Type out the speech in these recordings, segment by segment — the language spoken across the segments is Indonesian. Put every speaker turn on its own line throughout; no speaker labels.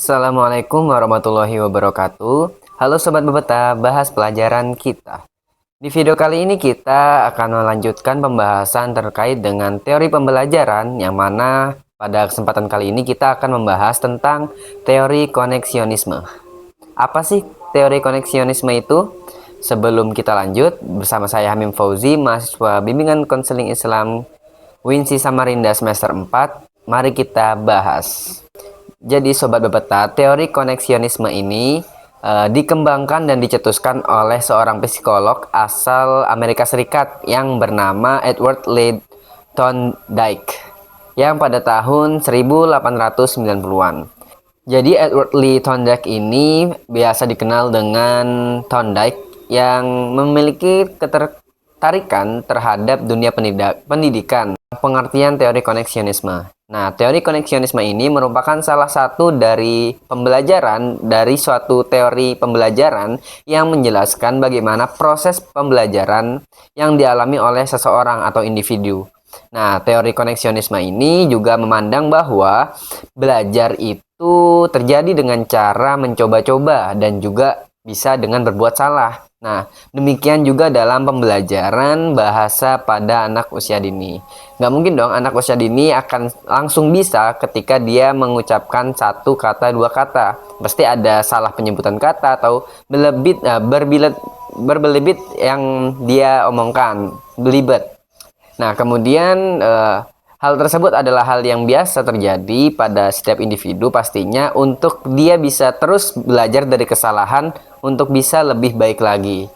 Assalamualaikum warahmatullahi wabarakatuh. Halo Sobat Bebeta, bahas pelajaran kita. Di video kali ini kita akan melanjutkan pembahasan terkait dengan teori pembelajaran, yang mana pada kesempatan kali ini kita akan membahas tentang teori koneksionisme. Apa sih teori koneksionisme itu? Sebelum kita lanjut, bersama saya Hamim Fauzi, mahasiswa Bimbingan Konseling Islam Winsi Samarinda semester 4. Mari kita bahas. Jadi Sobat Bebeta, teori koneksionisme ini dikembangkan dan dicetuskan oleh seorang psikolog asal Amerika Serikat yang bernama Edward Lee Thorndike yang pada tahun 1890-an. Jadi Edward Lee Thorndike ini biasa dikenal dengan Thorndike yang memiliki ketertarikan terhadap dunia pendidikan, pengertian teori koneksionisme. Nah, teori koneksionisme ini merupakan salah satu dari pembelajaran dari suatu teori pembelajaran yang menjelaskan bagaimana proses pembelajaran yang dialami oleh seseorang atau individu. Nah, teori koneksionisme ini juga memandang bahwa belajar itu terjadi dengan cara mencoba-coba dan juga bisa dengan berbuat salah. Nah, demikian juga dalam pembelajaran bahasa pada anak usia dini. Nggak mungkin dong anak usia dini akan langsung bisa ketika dia mengucapkan satu kata, dua kata. Pasti ada salah penyebutan kata atau berbelebit yang dia omongkan, belibet. Nah, kemudian hal tersebut adalah hal yang biasa terjadi pada setiap individu pastinya untuk dia bisa terus belajar dari kesalahan untuk bisa lebih baik lagi.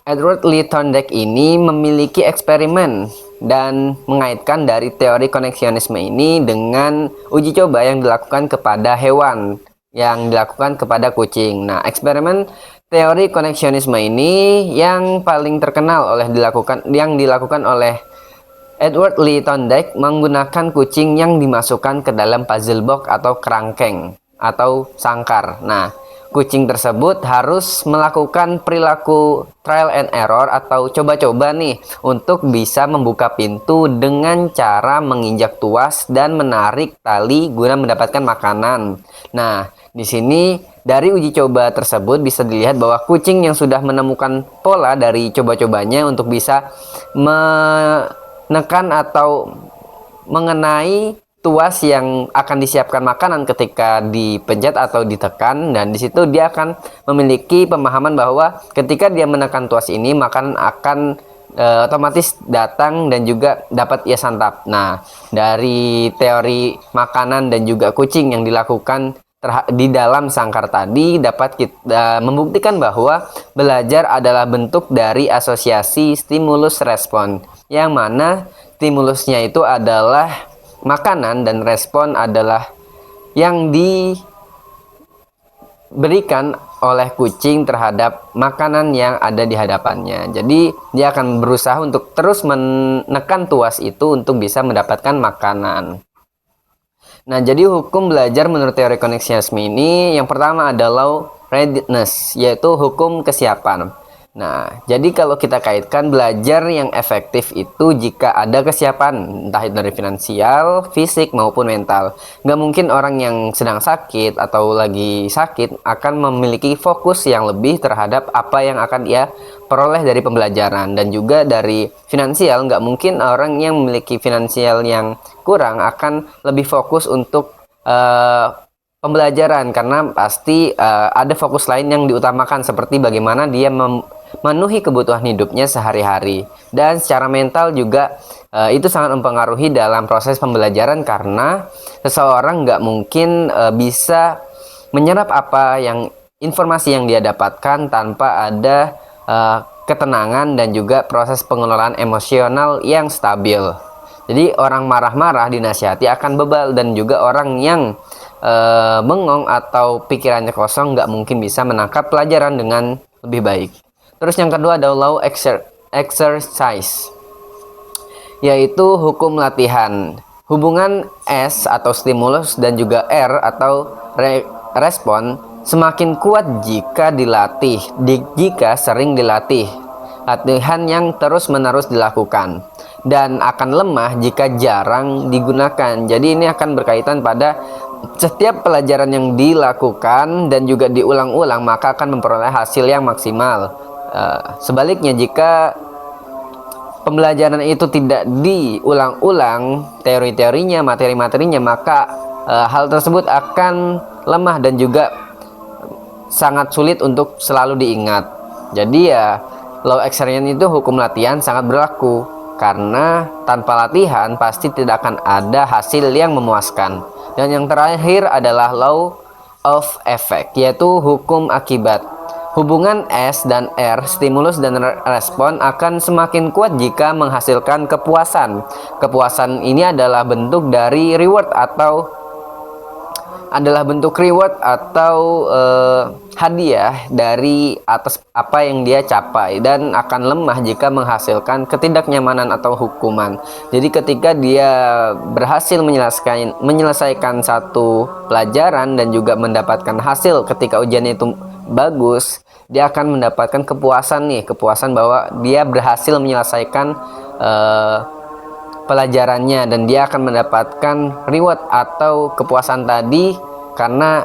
Edward Lee Thorndike ini memiliki eksperimen dan mengaitkan dari teori koneksionisme ini dengan uji coba yang dilakukan kepada hewan, yang dilakukan kepada kucing. Nah, eksperimen teori koneksionisme ini yang paling terkenal yang dilakukan oleh Edward Lee Thorndike menggunakan kucing yang dimasukkan ke dalam puzzle box atau kerangkeng atau sangkar. Nah, kucing tersebut harus melakukan perilaku trial and error atau coba-coba nih untuk bisa membuka pintu dengan cara menginjak tuas dan menarik tali guna mendapatkan makanan. Nah, di sini dari uji coba tersebut bisa dilihat bahwa kucing yang sudah menemukan pola dari coba-cobanya untuk bisa menekan atau mengenai tuas yang akan disiapkan makanan ketika dipencet atau ditekan, dan disitu dia akan memiliki pemahaman bahwa ketika dia menekan tuas ini makanan akan otomatis datang dan juga dapat ia santap. Nah, dari teori makanan dan juga kucing yang dilakukan di dalam sangkar tadi dapat kita membuktikan bahwa belajar adalah bentuk dari asosiasi stimulus respon, yang mana stimulusnya itu adalah makanan dan respon adalah yang diberikan oleh kucing terhadap makanan yang ada di hadapannya. Jadi dia akan berusaha untuk terus menekan tuas itu untuk bisa mendapatkan makanan. Nah, jadi hukum belajar menurut teori koneksionisme ini yang pertama adalah readiness, yaitu hukum kesiapan. Nah, jadi kalau kita kaitkan belajar yang efektif itu jika ada kesiapan, entah itu dari finansial, fisik, maupun mental. Nggak mungkin orang yang sedang sakit atau lagi sakit akan memiliki fokus yang lebih terhadap apa yang akan dia peroleh dari pembelajaran. Dan juga dari finansial, nggak mungkin orang yang memiliki finansial yang kurang akan lebih fokus untuk pembelajaran, karena pasti ada fokus lain yang diutamakan seperti bagaimana dia memenuhi kebutuhan hidupnya sehari-hari. Dan secara mental juga itu sangat mempengaruhi dalam proses pembelajaran, karena seseorang nggak mungkin bisa menyerap informasi yang dia dapatkan tanpa ada ketenangan dan juga proses pengelolaan emosional yang stabil. Jadi orang marah-marah dinasihati akan bebal, dan juga orang yang bengong atau pikirannya kosong nggak mungkin bisa menangkap pelajaran dengan lebih baik. Terus yang kedua adalah exercise, yaitu hukum latihan. Hubungan S atau stimulus dan juga R atau respon semakin kuat jika jika sering dilatih. Latihan yang terus-menerus dilakukan, dan akan lemah jika jarang digunakan. Jadi ini akan berkaitan pada Setiap pelajaran yang dilakukan dan juga diulang-ulang maka akan memperoleh hasil yang maksimal. Sebaliknya, jika pembelajaran itu tidak diulang-ulang, teori-teorinya, materi-materinya, maka hal tersebut akan lemah dan juga sangat sulit untuk selalu diingat. Jadi ya, law experience itu hukum latihan sangat berlaku, karena tanpa latihan pasti tidak akan ada hasil yang memuaskan. Dan yang terakhir adalah law of effect, yaitu hukum akibat. Hubungan S dan R, stimulus dan respon, akan semakin kuat jika menghasilkan kepuasan. Kepuasan ini adalah bentuk dari reward atau hadiah dari atas apa yang dia capai, dan akan lemah jika menghasilkan ketidaknyamanan atau hukuman. Jadi ketika dia berhasil menyelesaikan satu pelajaran dan juga mendapatkan hasil ketika ujiannya itu bagus, dia akan mendapatkan kepuasan bahwa dia berhasil menyelesaikan pelajarannya, dan dia akan mendapatkan reward atau kepuasan tadi karena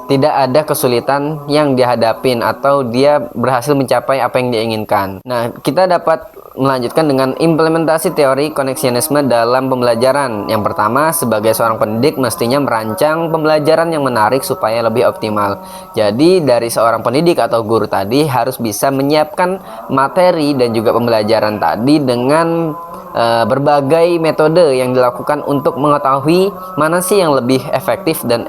tidak ada kesulitan yang dihadapin atau dia berhasil mencapai apa yang diinginkan. Nah, kita dapat melanjutkan dengan implementasi teori koneksionisme dalam pembelajaran. Yang pertama, sebagai seorang pendidik mestinya merancang pembelajaran yang menarik supaya lebih optimal. Jadi dari seorang pendidik atau guru tadi harus bisa menyiapkan materi dan juga pembelajaran tadi dengan berbagai metode yang dilakukan untuk mengetahui mana sih yang lebih efektif dan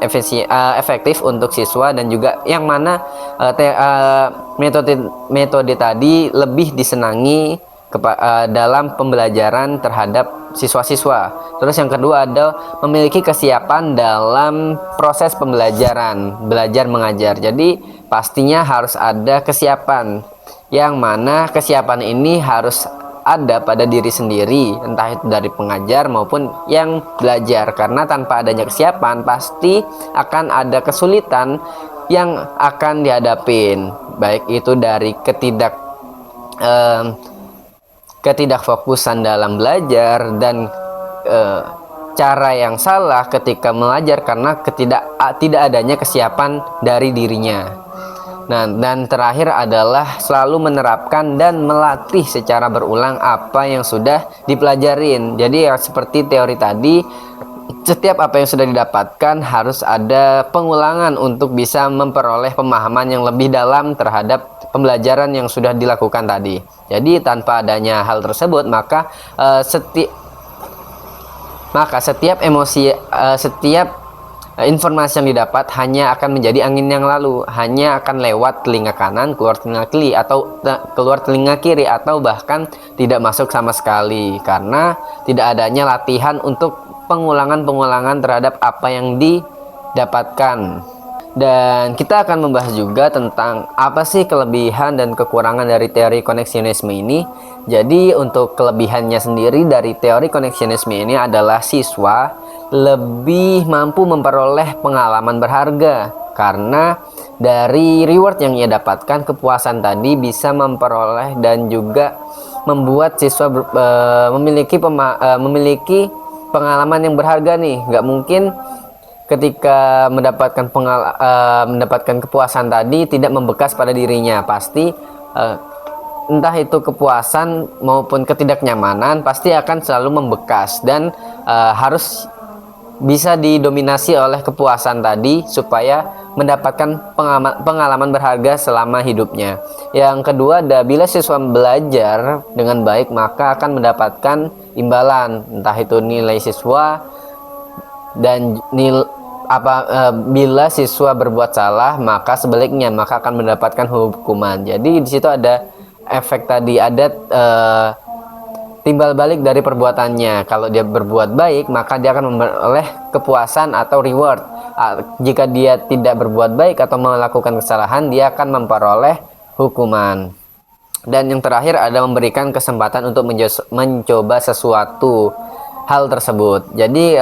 efektif untuk siswa, dan juga yang mana metode tadi lebih disenangi dalam pembelajaran terhadap siswa-siswa. Terus yang kedua ada memiliki kesiapan dalam proses pembelajaran, belajar mengajar. Jadi pastinya harus ada kesiapan, yang mana kesiapan ini harus ada pada diri sendiri, entah itu dari pengajar maupun yang belajar, karena tanpa adanya kesiapan pasti akan ada kesulitan yang akan dihadapin, baik itu dari ketidakfokusan dalam belajar dan cara yang salah ketika belajar karena tidak adanya kesiapan dari dirinya. Nah, dan terakhir adalah selalu menerapkan dan melatih secara berulang apa yang sudah dipelajarin. Jadi ya, seperti teori tadi, setiap apa yang sudah didapatkan harus ada pengulangan untuk bisa memperoleh pemahaman yang lebih dalam terhadap pembelajaran yang sudah dilakukan tadi. Jadi tanpa adanya hal tersebut, maka setiap informasi yang didapat hanya akan menjadi angin yang lalu, hanya akan lewat telinga kanan, keluar telinga kiri, atau keluar telinga kiri, atau bahkan tidak masuk sama sekali, karena tidak adanya latihan untuk pengulangan terhadap apa yang didapatkan. Dan kita akan membahas juga tentang apa sih kelebihan dan kekurangan dari teori koneksionisme ini. Jadi untuk kelebihannya sendiri dari teori koneksionisme ini adalah siswa lebih mampu memperoleh pengalaman berharga, karena dari reward yang ia dapatkan, kepuasan tadi bisa memperoleh dan juga membuat siswa memiliki pengalaman yang berharga nih. Nggak mungkin ketika mendapatkan kepuasan tadi tidak membekas pada dirinya. Pasti entah itu kepuasan maupun ketidaknyamanan pasti akan selalu membekas, dan harus bisa didominasi oleh kepuasan tadi supaya mendapatkan pengalaman berharga selama hidupnya. Yang kedua, bila siswa belajar dengan baik maka akan mendapatkan imbalan, entah itu nilai siswa, dan bila siswa berbuat salah maka sebaliknya, maka akan mendapatkan hukuman. Jadi di situ ada efek tadi, ada timbal balik dari perbuatannya. Kalau dia berbuat baik maka dia akan memperoleh kepuasan atau reward. Jika dia tidak berbuat baik atau melakukan kesalahan, dia akan memperoleh hukuman. Dan yang terakhir ada memberikan kesempatan untuk mencoba sesuatu hal tersebut. Jadi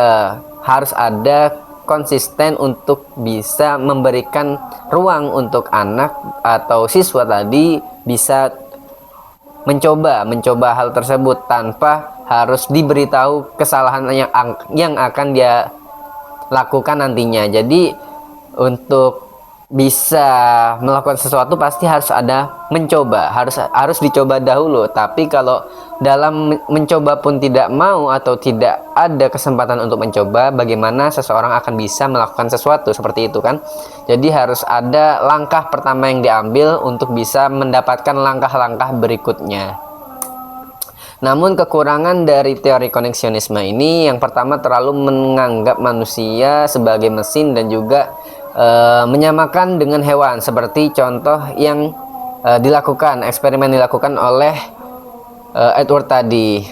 harus ada konsisten untuk bisa memberikan ruang untuk anak atau siswa tadi bisa mencoba hal tersebut tanpa harus diberitahu kesalahan yang akan dia lakukan nantinya. Jadi untuk bisa melakukan sesuatu pasti harus ada mencoba, harus dicoba dahulu. Tapi kalau dalam mencoba pun tidak mau atau tidak ada kesempatan untuk mencoba, bagaimana seseorang akan bisa melakukan sesuatu seperti itu kan? Jadi harus ada langkah pertama yang diambil untuk bisa mendapatkan langkah-langkah berikutnya. Namun kekurangan dari teori koneksionisme ini yang pertama terlalu menganggap manusia sebagai mesin dan juga menyamakan dengan hewan, seperti contoh yang eksperimen dilakukan oleh Edward tadi.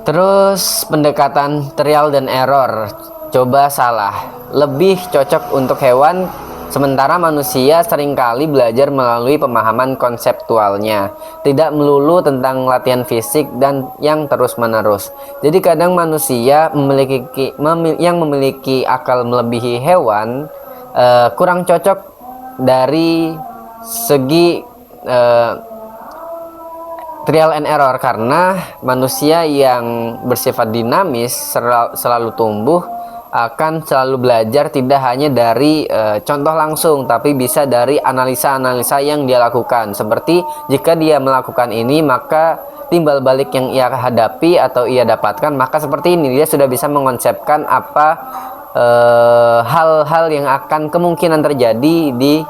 Terus pendekatan trial dan error, coba salah, lebih cocok untuk hewan, sementara manusia seringkali belajar melalui pemahaman konseptualnya, tidak melulu tentang latihan fisik dan yang terus-menerus. Jadi kadang manusia yang memiliki akal melebihi hewan kurang cocok dari segi trial and error, karena manusia yang bersifat dinamis selalu tumbuh akan selalu belajar tidak hanya dari contoh langsung, tapi bisa dari analisa-analisa yang dia lakukan. Seperti jika dia melakukan ini, maka timbal balik yang ia hadapi atau ia dapatkan, maka seperti ini, dia sudah bisa mengonsepkan apa hal-hal yang akan kemungkinan terjadi di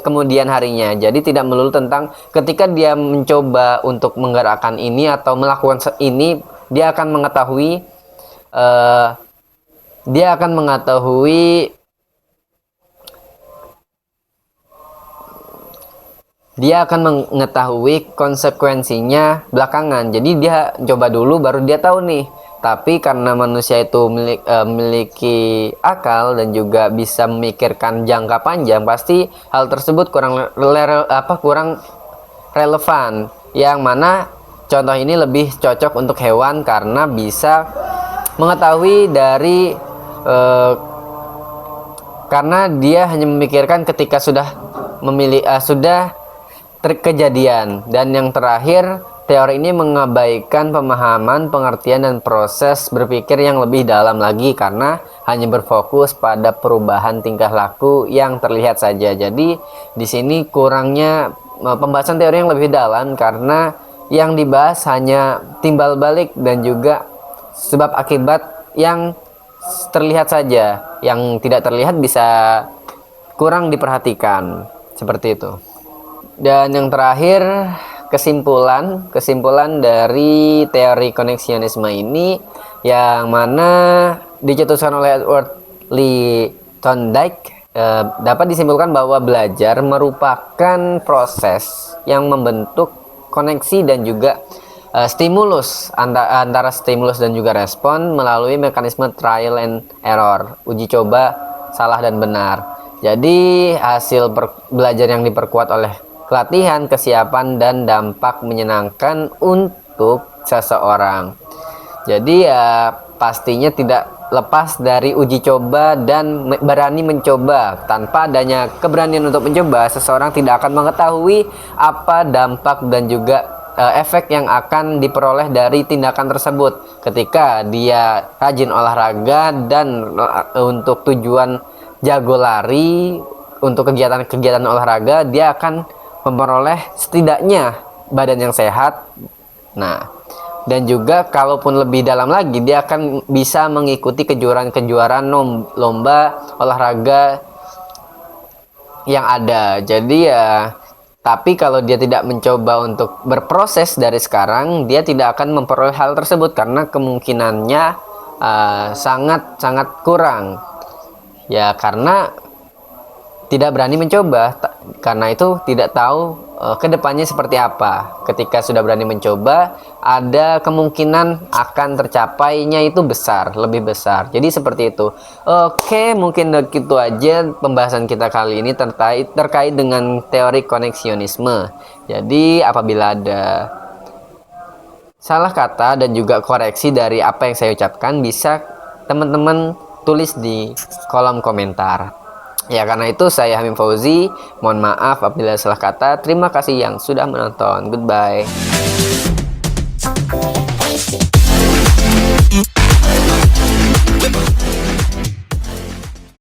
kemudian harinya. Jadi tidak melulu tentang ketika dia mencoba untuk menggerakkan ini atau melakukan ini, dia akan mengetahui konsekuensinya belakangan. Jadi dia coba dulu baru dia tahu nih. Tapi karena manusia itu memiliki akal dan juga bisa memikirkan jangka panjang, pasti hal tersebut kurang relevan. Yang mana contoh ini lebih cocok untuk hewan karena bisa mengetahui dari karena dia hanya memikirkan ketika sudah terkejadian. Dan yang terakhir, teori ini mengabaikan pemahaman, pengertian, dan proses berpikir yang lebih dalam lagi karena hanya berfokus pada perubahan tingkah laku yang terlihat saja. Jadi di sini kurangnya pembahasan teori yang lebih dalam karena yang dibahas hanya timbal balik dan juga sebab akibat yang terlihat saja. Yang tidak terlihat bisa kurang diperhatikan, seperti itu. Dan yang terakhir, kesimpulan dari teori koneksionisme ini, yang mana dicetuskan oleh Edward Lee Thorndike, dapat disimpulkan bahwa belajar merupakan proses yang membentuk koneksi dan juga stimulus antara stimulus dan juga respon melalui mekanisme trial and error, uji coba salah dan benar. Jadi hasil belajar yang diperkuat oleh latihan, kesiapan, dan dampak menyenangkan untuk seseorang. Jadi ya pastinya tidak lepas dari uji coba dan berani mencoba. Tanpa adanya keberanian untuk mencoba, seseorang tidak akan mengetahui apa dampak dan juga efek yang akan diperoleh dari tindakan tersebut. Ketika dia rajin olahraga dan untuk tujuan jago lari, untuk kegiatan-kegiatan olahraga, dia akan memperoleh setidaknya badan yang sehat. Nah, dan juga kalaupun lebih dalam lagi, dia akan bisa mengikuti kejuaraan-kejuaraan lomba olahraga yang ada. Jadi ya, tapi kalau dia tidak mencoba untuk berproses dari sekarang, dia tidak akan memperoleh hal tersebut karena kemungkinannya sangat kurang. Ya, karena tidak berani mencoba, karena itu tidak tahu kedepannya seperti apa. Ketika sudah berani mencoba, ada kemungkinan akan tercapainya itu lebih besar. Jadi seperti itu. Oke, mungkin begitu aja pembahasan kita kali ini terkait dengan teori koneksionisme. Jadi apabila ada salah kata dan juga koreksi dari apa yang saya ucapkan, bisa teman-teman tulis di kolom komentar. Ya, karena itu saya Hamim Fauzi, mohon maaf apabila salah kata. Terima kasih yang sudah menonton. Goodbye.